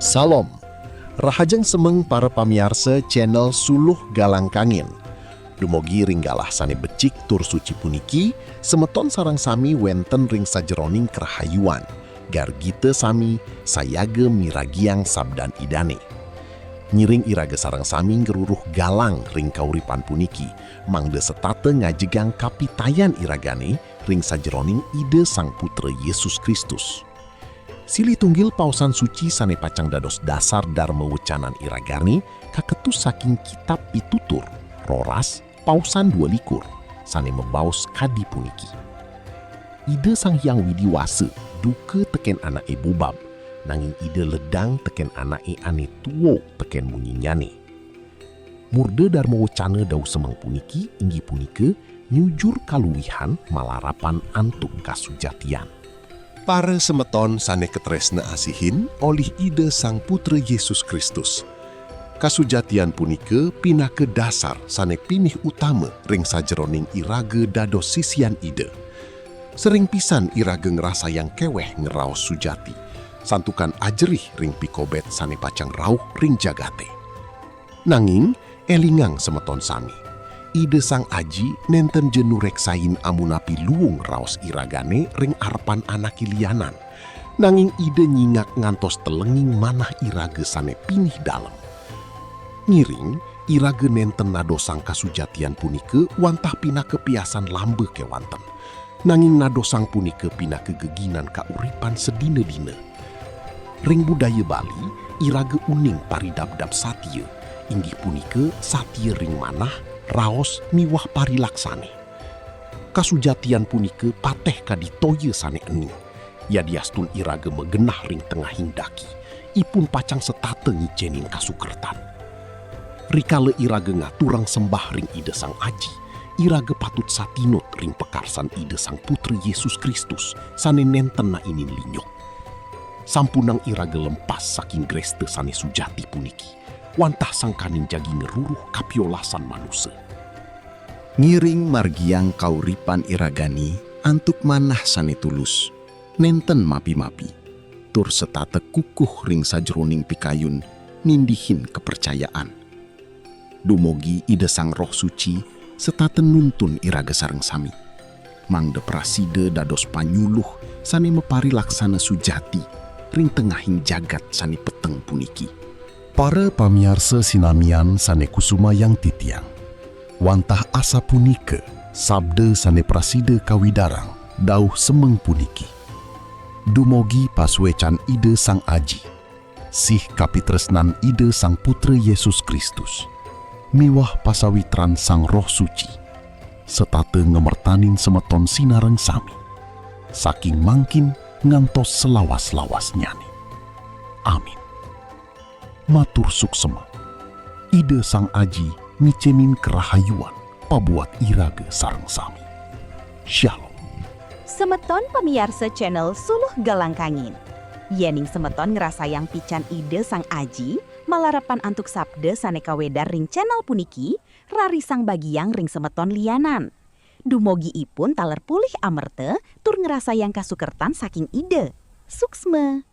Salam, rahajeng semeng para pamiarsa channel Suluh Galang Kangin. Dumogi ringgalah sane becik tur suci puniki, semeton sarang sami wenten ring sajeroning kerahayuan. Gargite sami sayaga miragiang sabdan idane. Nyiring iraga sarang sami ngeruruh galang ring kauripan puniki, mangde setate ngajegang kapitayan iragane ring sajeroning ide Sang Putra Yesus Kristus. Silih tunggil pausan suci sane pacang dados dasar dharma wecanan iragani kaketus saking kitab pitutur roras pausan 22 sane membaos kadi puniki. Ide Sang Hyang Widiwase duke teken anake bubab, nanging ide ledang teken anake ane tuwo teken munyinyane. Murde dharma wecana dau semeng puniki inggi punike nyujur kaluwihan malarapan antuk kasujatian. Para semeton sane ketresna asihin oleh ide Sang Putra Yesus Kristus. Kasujatian punike pinake dasar sane pinih utama ring sajeroning iraga dados sisian ide. Sering pisan iraga ngerasa yang keweh ngeraos sujati, santukan ajerih ring pikobet sane pacang rauh ring jagate. Nanging elingang semeton sami, ide Sang Aji nenten jenu reksain amunapi luung raos iragane ring arepan anak lianan. Nanging ide nyingak ngantos telenging manah iraga sane pinih dalem. Ngiring, iraga nenten nado sang kasujatian punike wantah pina kepiasan lambe kewanten. Nanging nado sang punike pina kegeginan kauripan sedina-dina. Ring budaya Bali, iraga uning paridabdab satya, inggih punike satya ring manah, raos miwah parilaksane. Kasujatian punike pateh kaditoye sane ening. Yadiastun iraga megenah ring tengah hindaki, ipun pacang setate ngicenin kasukertan. Rikale iraga ngaturang sembah ring ide Sang Aji, iraga patut satinut ring pekarsan ide Sang Putra Yesus Kristus sane nenten na inin linyok. Sampunang iraga lempas saking greste sane sujati puniki, wantah sangkanin jagi ngeruruh kapiolasan manusia. Ngiring margiang kauripan iragani antuk manah sane tulus, nenten mapi-mapi, tur setate kukuh ring sajroning pikayun nindihin kepercayaan. Dumogi ide Sang Roh Suci setate nuntun iraga sareng sami. Mangde praside dados panyuluh sane mepari laksana sujati ring tengahing jagat sane peteng puniki. Para pamiarsa sinamian sane kusuma yang titiang. Wantah asa punike, sabda sane praside kawidarang, dauh semeng puniki. Dumogi paswecan ide Sang Aji, sih kapitresnan ide Sang Putra Yesus Kristus, miwah pasawitran Sang Roh Suci, setate ngemertanin semeton sinareng sami, saking mangkin ngantos selawas-lawas nyani. Amin. Matur suksema, ide Sang Aji micenin kerahayuan pabuat iraga sareng sami. Shalom. Semeton pemiarsa channel Suluh Galang Kangin. Yening semeton ngerasa yang pican ide Sang Aji, malarapan antuk sabda sane kawedar ring channel puniki, rari sang bagiang ring semeton lianan. Dumogi ipun taler pulih amerte, tur ngerasa yang kasukertan saking ide. Suksma.